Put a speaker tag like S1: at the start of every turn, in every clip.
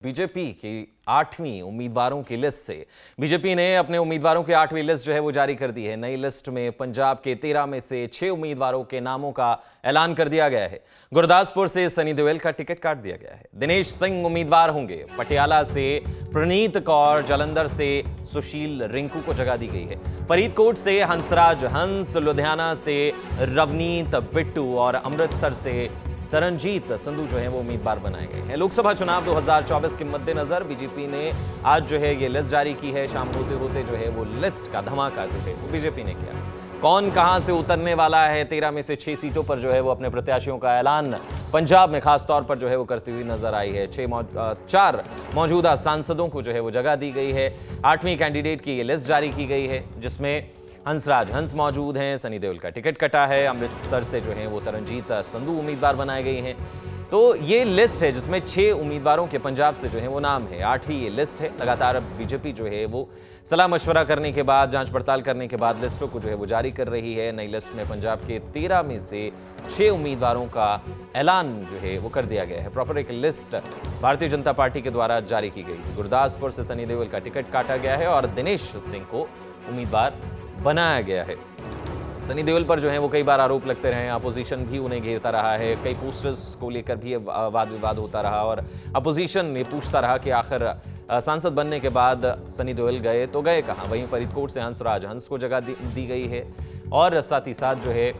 S1: BJP की 8वीं उम्मीदवारों की लिस्ट से बीजेपी ने अपने उम्मीदवारों की 8वीं लिस्ट जो है वो जारी कर दी है। नई लिस्ट में पंजाब के 13 में से 6 उम्मीदवारों के नामों का ऐलान कर दिया गया है। गुरदासपुर से सनी देओल का टिकट काट दिया गया है। दिनेश सिंह उम्मीदवार होंगे। पटियाला से प्रणीत कौर, जालंधर से सुशील रिंकू को जगह दी गई है। फरीदकोट से हंसराज हंस, लुधियाना से रवनीत बिट्टू और अमृतसर से तरनजीत संधू जो है वो उम्मीदवार बनाए गए हैं। लोकसभा चुनाव 2024 के मद्देनजर बीजेपी ने आज जो है ये लिस्ट जारी की है। शाम होते होते जो है वो लिस्ट का धमाका जो है वो बीजेपी ने किया। कौन कहां से उतरने वाला है, 13 में से 6 सीटों पर जो है वो अपने प्रत्याशियों का ऐलान पंजाब में खास तौर पर जो है वो करती हुई नजर आई है। 4 मौजूदा सांसदों को जो है वो जगह दी गई है। 8वीं कैंडिडेट की ये लिस्ट जारी की गई है, जिसमें हंसराज हंस मौजूद हैं। सनी देओल का टिकट कटा है। अमृतसर से जो है वो तरनजीत संधू उम्मीदवार बनाए गए हैं। तो ये लिस्ट है जिसमें 6 उम्मीदवारों के पंजाब से जो है वो नाम है। 8वीं ये लिस्ट है। लगातार अब बीजेपी जो है वो सलाह मशवरा करने के बाद, जांच पड़ताल करने के बाद लिस्टों को जो है वो जारी कर रही है। नई लिस्ट में पंजाब के 13 में से 6 उम्मीदवारों का ऐलान जो है वो कर दिया गया है। प्रॉपर एक लिस्ट भारतीय जनता पार्टी के द्वारा जारी की गई। गुरदासपुर से सनी देओल का टिकट काटा गया है और दिनेश सिंह को उम्मीदवार बनाया गया है। सनी देओल पर जो है वो कई बार आरोप लगते रहे, अपोजिशन भी उन्हें घेरता रहा है। कई पोस्टर्स को लेकर भी वाद विवाद होता रहा और अपोजिशन ये पूछता रहा कि आखिर सांसद बनने के बाद सनी देओल गए तो गए कहां। वहीं फरीदकोट से हंसराज हंस को जगह दी गई है और साथ ही साथ जो है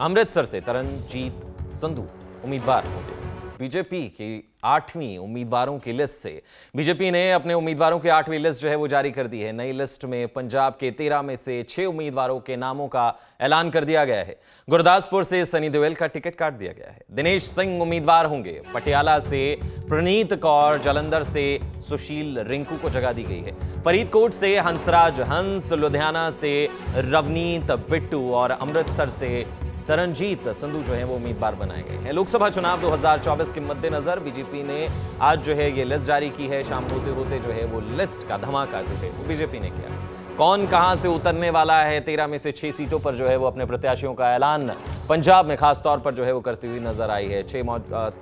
S1: अमृतसर से तरनजीत संधू उम्मीदवार होंगे। बीजेपी की 8वीं उम्मीदवारों की लिस्ट से बीजेपी ने अपने उम्मीदवारों की 8वीं लिस्ट जो है वो जारी कर दी है। नई लिस्ट में पंजाब के 13 में से 6 उम्मीदवारों के नामों का ऐलान कर दिया गया है। गुरदासपुर से सनी देओल का टिकट काट दिया गया है। दिनेश सिंह उम्मीदवार होंगे। पटियाला से प्रणीत कौर, जालंधर से सुशील रिंकू को जगह दी गई है। फरीदकोट से हंसराज हंस, लुधियाना से रवनीत बिट्टू और अमृतसर से तरनजीत संधू जो है वो उम्मीदवार बनाए गए हैं। लोकसभा चुनाव 2024 के मद्देनजर बीजेपी ने आज जो है ये लिस्ट जारी की है। शाम होते होते जो है वो लिस्ट का धमाका जो है वो बीजेपी ने किया। कौन कहां से उतरने वाला है, 13 में से 6 सीटों पर जो है वो अपने प्रत्याशियों का ऐलान पंजाब में खास तौर पर जो है वो करती हुई नजर आई है।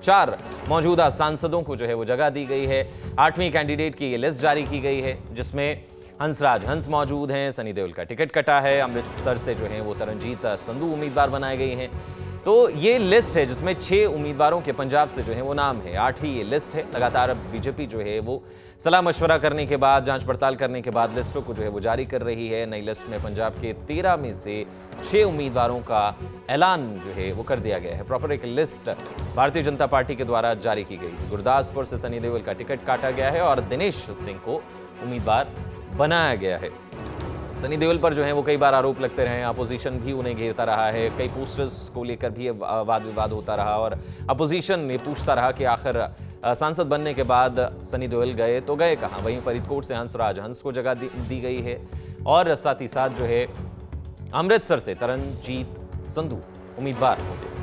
S1: 4 मौजूदा सांसदों को जो है वो जगह दी गई है। 8वीं कैंडिडेट की ये लिस्ट जारी की गई है, जिसमें हंसराज हंस मौजूद हैं। सनी देओल का टिकट कटा है। अमृतसर से जो है वो तरनजीत संधू उम्मीदवार बनाए गए हैं। तो ये लिस्ट है जिसमें 6 उम्मीदवारों के पंजाब से जो है वो नाम है। 8वीं ये लिस्ट है। लगातार अब बीजेपी जो है वो सलाह मशवरा करने के बाद, जांच पड़ताल करने के बाद लिस्टों को जो है वो जारी कर रही है। नई लिस्ट में पंजाब के 13 में से 6 उम्मीदवारों का ऐलान जो है वो कर दिया गया है। प्रॉपर एक लिस्ट भारतीय जनता पार्टी के द्वारा जारी की गई। गुरदासपुर से सनी देओल का टिकट काटा गया है और दिनेश सिंह को उम्मीदवार बनाया गया है। सनी देओल पर जो है वो कई बार आरोप लगते रहे, अपोजिशन भी उन्हें घेरता रहा है। कई पोस्टर्स को लेकर भी वाद विवाद होता रहा और अपोजिशन ये पूछता रहा कि आखिर सांसद बनने के बाद सनी देओल गए तो गए कहां। वहीं फरीदकोट से हंसराज हंस को जगह दी गई है और साथ ही साथ जो है अमृतसर से तरनजीत संधू उम्मीदवार होंगे।